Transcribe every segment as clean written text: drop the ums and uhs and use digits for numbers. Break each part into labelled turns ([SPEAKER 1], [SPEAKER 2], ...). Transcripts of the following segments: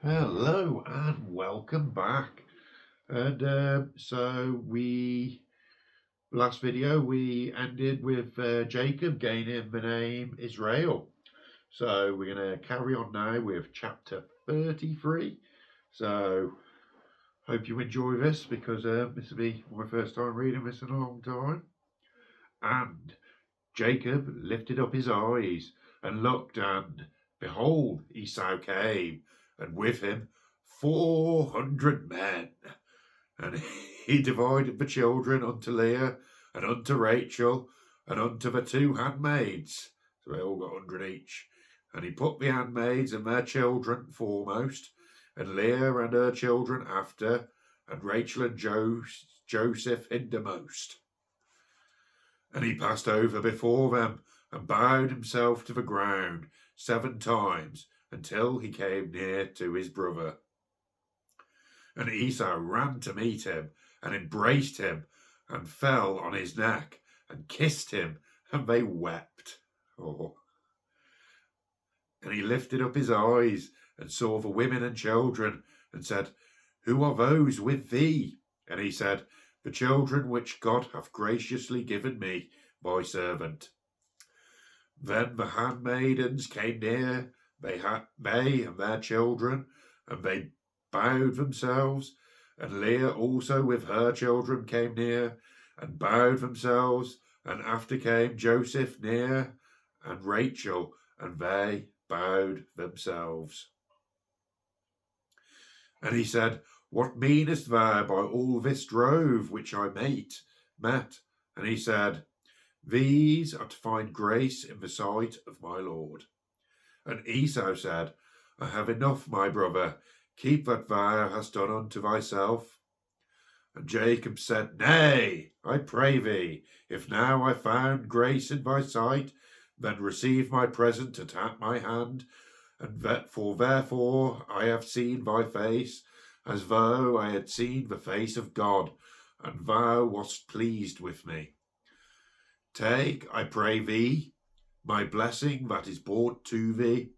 [SPEAKER 1] Hello and welcome back. And last video we ended with Jacob gaining the name Israel. So we're going to carry on now with chapter 33. So hope you enjoy this because this will be my first time reading this in a long time. And Jacob lifted up his eyes and looked, and behold, Esau came, and with him 400 men. And he divided the children unto Leah and unto Rachel and unto the two handmaids. So they all got 100 each. And he put the handmaids and their children foremost, and Leah and her children after, and Rachel and Joseph hindermost. And he passed over before them, and bowed himself to the ground 7 times, until he came near to his brother. And Esau ran to meet him, and embraced him, and fell on his neck, and kissed him, and they wept. Oh. And he lifted up his eyes, and saw the women and children, and said, Who are those with thee? And he said, The children which God hath graciously given me, my servant. Then the handmaidens came near, they and their children, and they bowed themselves, and Leah also with her children came near, and bowed themselves, and after came Joseph near, and Rachel, and they bowed themselves. And he said, What meanest thou by all this drove which I met? And he said, These are to find grace in the sight of my Lord. And Esau said, I have enough, my brother, keep that thou hast done unto thyself. And Jacob said, Nay, I pray thee, if now I found grace in thy sight, then receive my present at my hand, and therefore I have seen thy face, as though I had seen the face of God, and thou wast pleased with me. Take, I pray thee, my blessing that is brought to thee,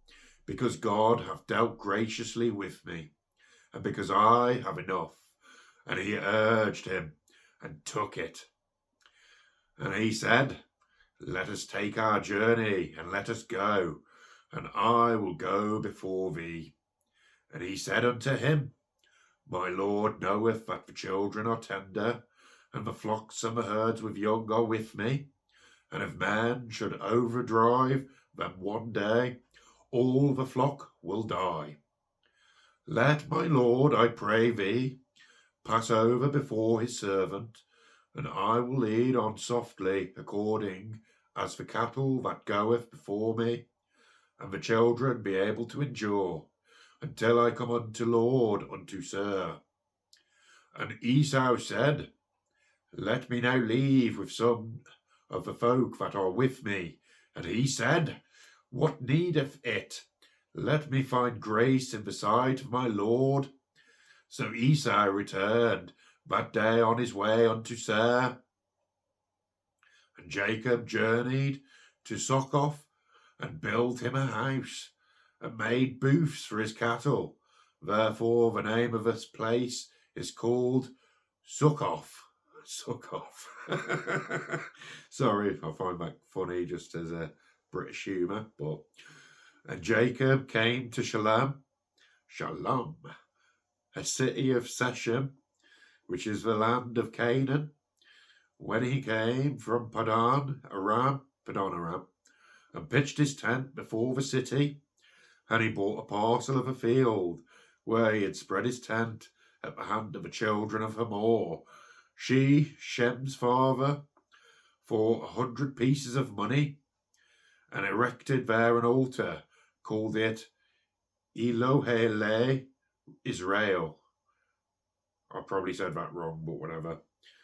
[SPEAKER 1] because God hath dealt graciously with me, and because I have enough. And he urged him, and took it. And he said, Let us take our journey, and let us go, and I will go before thee. And he said unto him, My Lord knoweth that the children are tender, and the flocks and the herds with young are with me. And if man should overdrive them one day, all the flock will die. Let my Lord, I pray thee, pass over before his servant, and I will lead on softly according as the cattle that goeth before me, and the children be able to endure, until I come unto Lord, unto Sir. And Esau said, Let me now leave with some of the folk that are with me. And he said, What needeth it? Let me find grace in the sight of my Lord. So Esau returned that day on his way unto Seir. And Jacob journeyed to Succoth, and built him a house, and made booths for his cattle. Therefore the name of this place is called Succoth. Succoth. Sorry, I find that funny just as a British humour. And Jacob came to Shalom, a city of Shechem, which is the land of Canaan. When he came from Padan Aram, and pitched his tent before the city, and he bought a parcel of a field where he had spread his tent at the hand of the children of Hamor, Shem's father, for 100 pieces of money, and erected there an altar, called it Elohele Israel. I probably said that wrong, but whatever.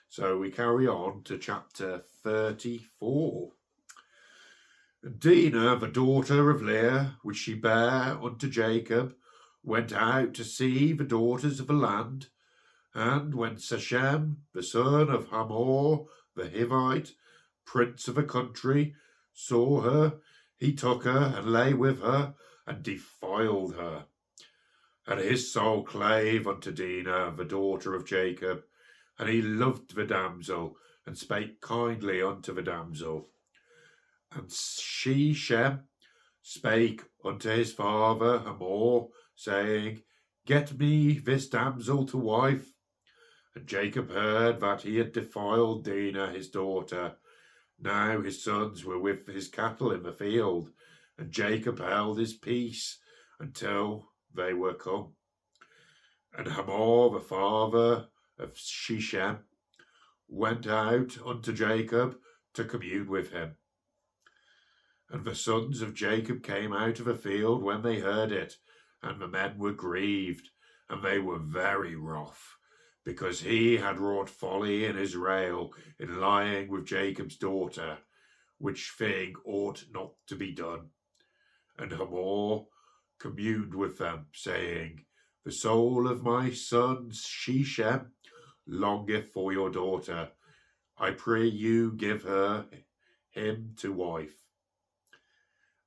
[SPEAKER 1] So we carry on to chapter 34. Dinah, the daughter of Leah, which she bare unto Jacob, went out to see the daughters of the land. And when Shechem, the son of Hamor, the Hivite, prince of a country, saw her, he took her and lay with her and defiled her. And his soul clave unto Dinah, the daughter of Jacob, and he loved the damsel, and spake kindly unto the damsel. And Shem spake unto his father Hamor, saying, Get me this damsel to wife. And Jacob heard that he had defiled Dinah his daughter. Now his sons were with his cattle in the field, and Jacob held his peace until they were come. And Hamor, the father of Shechem, went out unto Jacob to commune with him. And the sons of Jacob came out of the field when they heard it, and the men were grieved, and they were very wroth, because he had wrought folly in Israel in lying with Jacob's daughter, which thing ought not to be done. And Hamor communed with them, saying, The soul of my son Shechem longeth for your daughter. I pray you give him to wife.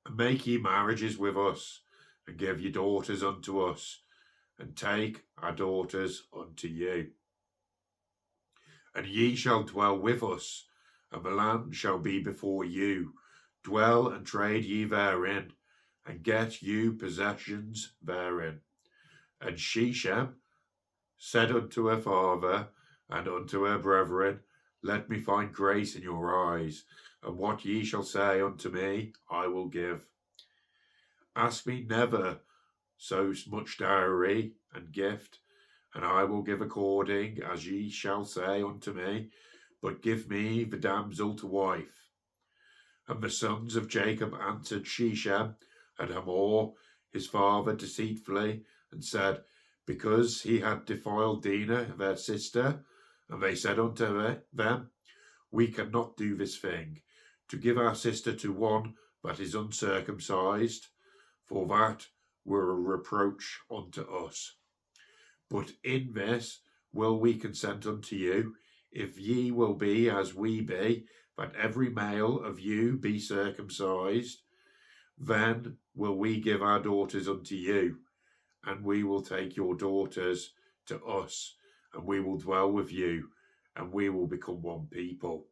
[SPEAKER 1] And make ye marriages with us, and give your daughters unto us, and take our daughters unto you. And ye shall dwell with us, and the land shall be before you. Dwell and trade ye therein, and get you possessions therein. And Shechem said unto her father and unto her brethren, Let me find grace in your eyes, and what ye shall say unto me, I will give. Ask me never so much dowry and gift, and I will give according as ye shall say unto me, but give me the damsel to wife. And the sons of Jacob answered Shechem and Hamor his father deceitfully, and said, Because he had defiled Dinah their sister. And they said unto them, We cannot do this thing, to give our sister to one that is uncircumcised, for that were a reproach unto us. But in this will we consent unto you, if ye will be as we be, that every male of you be circumcised, then will we give our daughters unto you, and we will take your daughters to us, and we will dwell with you, and we will become one people.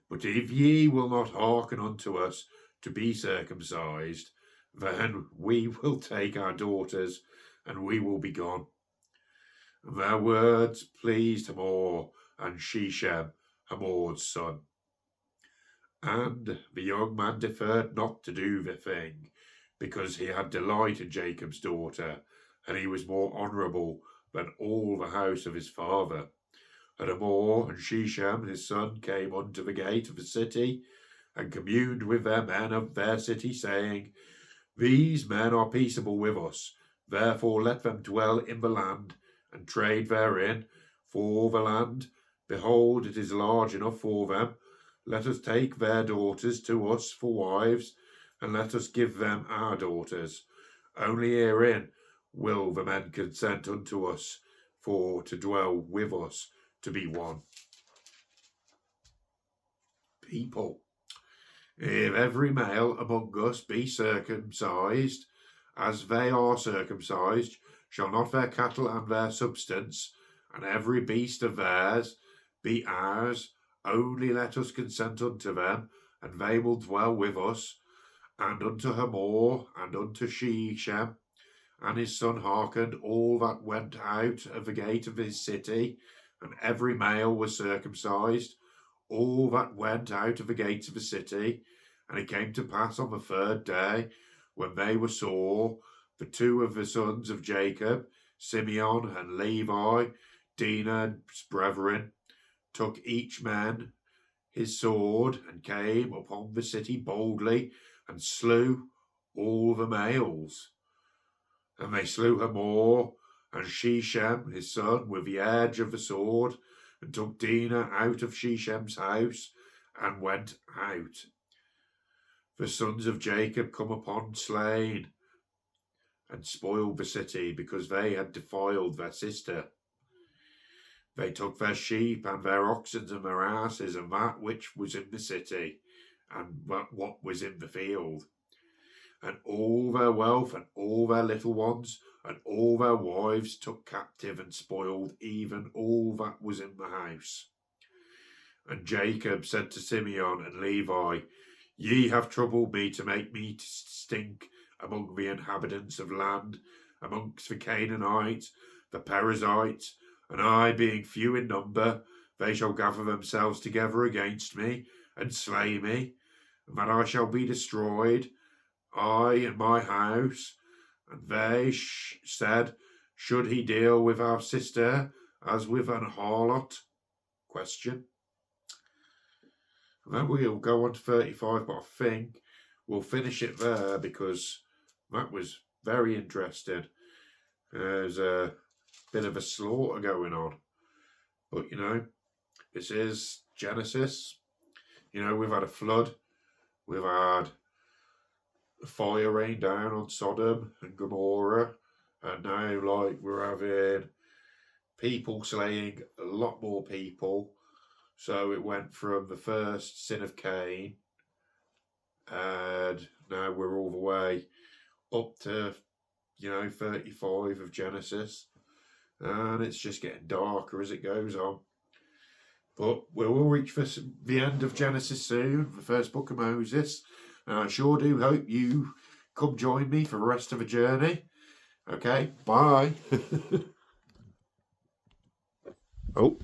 [SPEAKER 1] But if ye will not hearken unto us to be circumcised, then we will take our daughters, and we will be gone. And their words pleased Hamor and Shechem, Hamor's son. And the young man deferred not to do the thing, because he had delight in Jacob's daughter, and he was more honourable than all the house of his father. And Hamor and Shechem his son came unto the gate of the city, and communed with their men of their city, saying, These men are peaceable with us, therefore let them dwell in the land, and trade therein, for the land, behold, it is large enough for them. Let us take their daughters to us for wives, and let us give them our daughters. Only herein will the men consent unto us, for to dwell with us, to be one people. If every male among us be circumcised, as they are circumcised, shall not their cattle and their substance, and every beast of theirs, be ours? Only let us consent unto them, and they will dwell with us. And unto Hamor and unto Shechem and his son hearkened all that went out of the gate of his city, and every male was circumcised, all that went out of the gates of the city. And it came to pass on the third day, when they were sore, the two of the sons of Jacob, Simeon and Levi, Dinah's brethren, took each man his sword, and came upon the city boldly, and slew all the males. And they slew Hamor and Shechem his son with the edge of the sword, and took Dinah out of Shechem's house, and went out. The sons of Jacob come upon slain, and spoiled the city, because they had defiled their sister. They took their sheep and their oxen and their asses, and that which was in the city, and what was in the field. and all their wealth, and all their little ones, and all their wives took captive, and spoiled even all that was in the house. And Jacob said to Simeon and Levi, Ye have troubled me to make me to stink among the inhabitants of land, amongst the Canaanites, the Perizzites, and I being few in number, they shall gather themselves together against me, and slay me, and that I shall be destroyed, I and my house. And they said, Should he deal with our sister as with an harlot? Question. And then we'll go on to 35, but I think we'll finish it there because that was very interesting. There's a bit of a slaughter going on. But, this is Genesis. We've had a flood. We've had fire rain down on Sodom and Gomorrah. And now, we're having people slaying a lot more people. So it went from the first sin of Cain, and now we're all the way up to, 35 of Genesis. And it's just getting darker as it goes on. But we will reach the end of Genesis soon, the first book of Moses. And I sure do hope you come join me for the rest of the journey. Okay, bye. Oh.